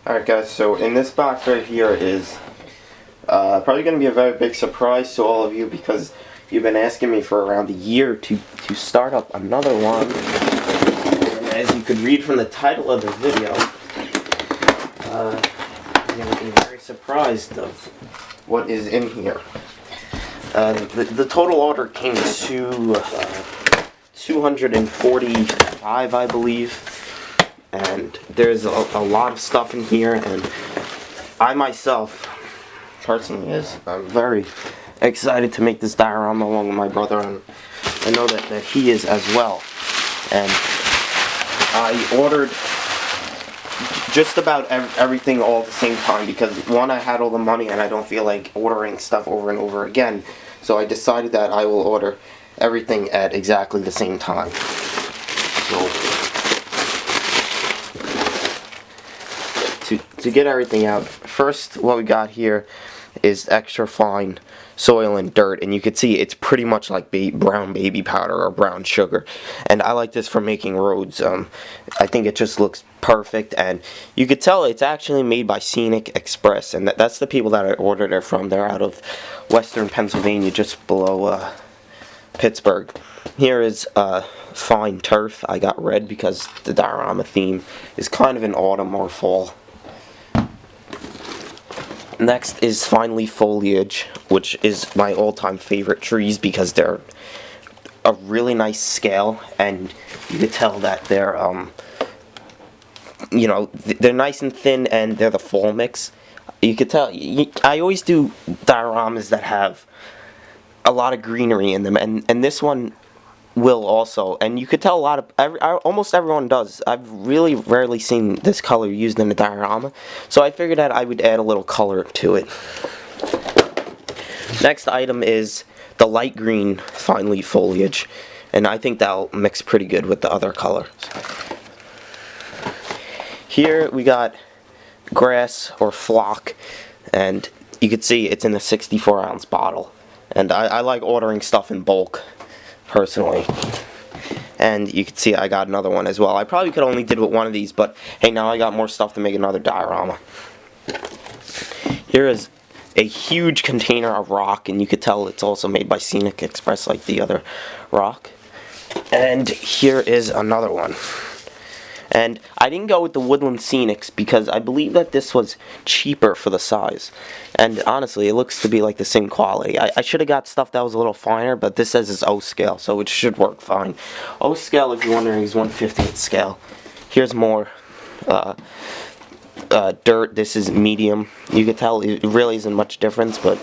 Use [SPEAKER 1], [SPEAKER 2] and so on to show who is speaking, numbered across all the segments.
[SPEAKER 1] Alright guys, so in this box right here is probably going to be a very big surprise to all of you because you've been asking me for around a year to start up another one. And as you could read from the title of the video, you're going to be very surprised of what is in here. The total order came to 245, I believe. And there's a lot of stuff in here, and I myself, personally, I'm very excited to make this diorama along with my brother, and I know that he is as well. And I ordered just about everything all at the same time because, one, I had all the money and I don't feel like ordering stuff over and over again. So I decided that I will order everything at exactly the same time. So to get everything out, first what we got here is extra fine soil and dirt, and you can see it's pretty much like brown baby powder or brown sugar, and I like this for making roads. I think it just looks perfect, and you could tell it's actually made by Scenic Express, and that's the people that I ordered it from. They're out of western Pennsylvania, just below Pittsburgh. Here is fine turf. I got red because the diorama theme is kind of an autumn or fall. Next is finally Foliage, which is my all-time favorite trees because they're a really nice scale, and you can tell that they're they're nice and thin, and they're the fall mix. You could tell. I always do dioramas that have a lot of greenery in them, and this one will also, and you could tell almost everyone does. I've really rarely seen this color used in a diorama, so I figured that I would add a little color to it. Next item is the light green fine leaf foliage, and I think that'll mix pretty good with the other colors. Here we got grass or flock, and you can see it's in a 64-ounce bottle, and I like ordering stuff in bulk personally, and you can see I got another one as well. I probably could only did with one of these, but hey, now I got more stuff to make another diorama. Here is a huge container of rock, and you could tell it's also made by Scenic Express like the other rock. And here is another one. And I didn't go with the Woodland Scenics because I believe that this was cheaper for the size. And honestly, it looks to be like the same quality. I should have got stuff that was a little finer, but this says it's O scale, so it should work fine. O scale, if you're wondering, is 1/50th scale. Here's more dirt. This is medium. You can tell it really isn't much difference, but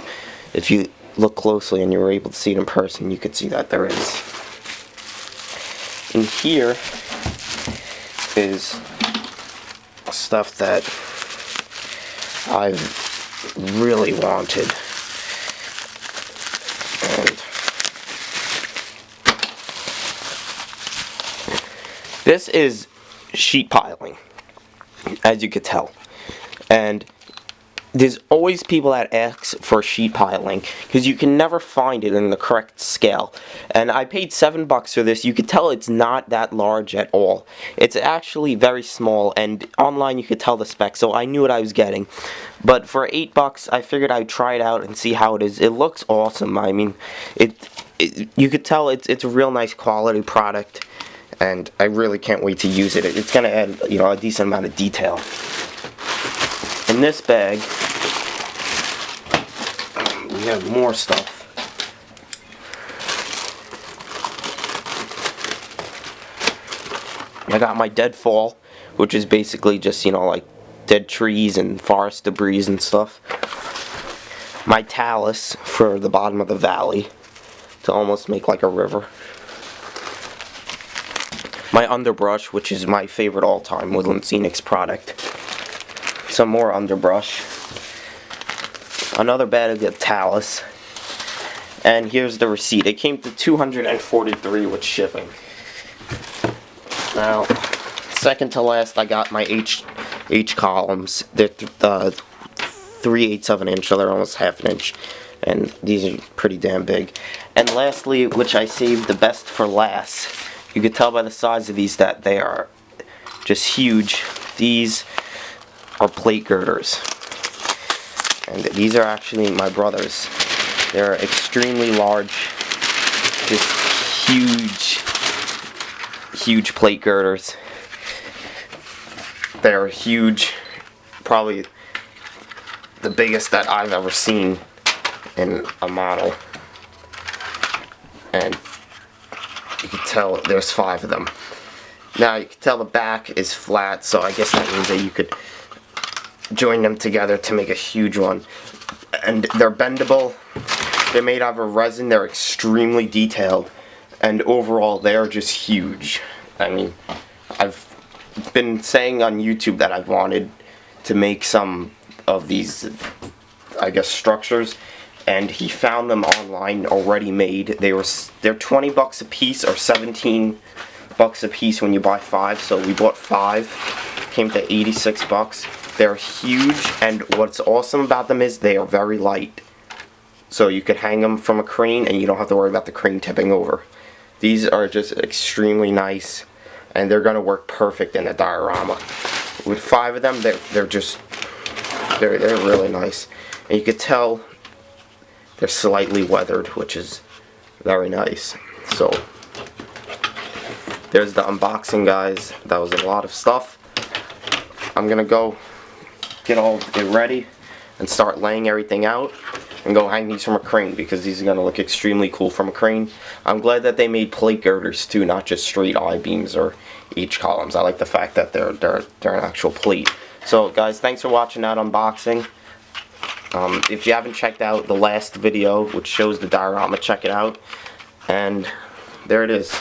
[SPEAKER 1] if you look closely and you were able to see it in person, you could see that there is. And here is stuff that I've really wanted, and this is sheet piling, as you could tell, and there's always people that ask for sheet piling because you can never find it in the correct scale. And I paid $7 for this. You could tell it's not that large at all. It's actually very small, and online you could tell the specs, so I knew what I was getting. But for $8, I figured I'd try it out and see how it is. It looks awesome. I mean, you could tell it's a real nice quality product, and I really can't wait to use it. It's gonna add a decent amount of detail. In this bag, we have more stuff. I got my Deadfall, which is basically just, like dead trees and forest debris and stuff. My Talus for the bottom of the valley to almost make like a river. My Underbrush, which is my favorite all-time Woodland Scenics product. Some more underbrush, another bag of Talus, and here's the receipt. It came to $243 with shipping. Now, second to last, I got my H columns. They're 3/8 of an inch, so they're almost half an inch, and these are pretty damn big. And lastly, which I saved the best for last, you can tell by the size of these that they are just huge. These are plate girders. And these are actually my brother's. They're extremely large, just huge plate girders. They're huge, probably the biggest that I've ever seen in a model. And you can tell there's 5 of them. Now you can tell the back is flat, so I guess that means that you could join them together to make a huge one. And they're bendable. They're made out of resin. They're extremely detailed, and overall they're just huge. I mean, I've been saying on YouTube that I've wanted to make some of these, I guess, structures, and he found them online already made. They're 20 bucks a piece, or 17 bucks a piece when you buy 5. So we bought 5, came to 86 bucks. They're huge, and what's awesome about them is they are very light. So you could hang them from a crane and you don't have to worry about the crane tipping over. These are just extremely nice, and they're gonna work perfect in a diorama. With 5 of them, they're really nice. And you could tell they're slightly weathered, which is very nice. So there's the unboxing, guys. That was a lot of stuff. I'm gonna go get all it ready and start laying everything out and go hang these from a crane, because these are gonna look extremely cool from a crane. I'm glad that they made plate girders too, not just straight I-beams or H-columns. I like the fact that they're an actual plate. So guys, thanks for watching that unboxing. If you haven't checked out the last video, which shows the diorama, check it out. And there it is.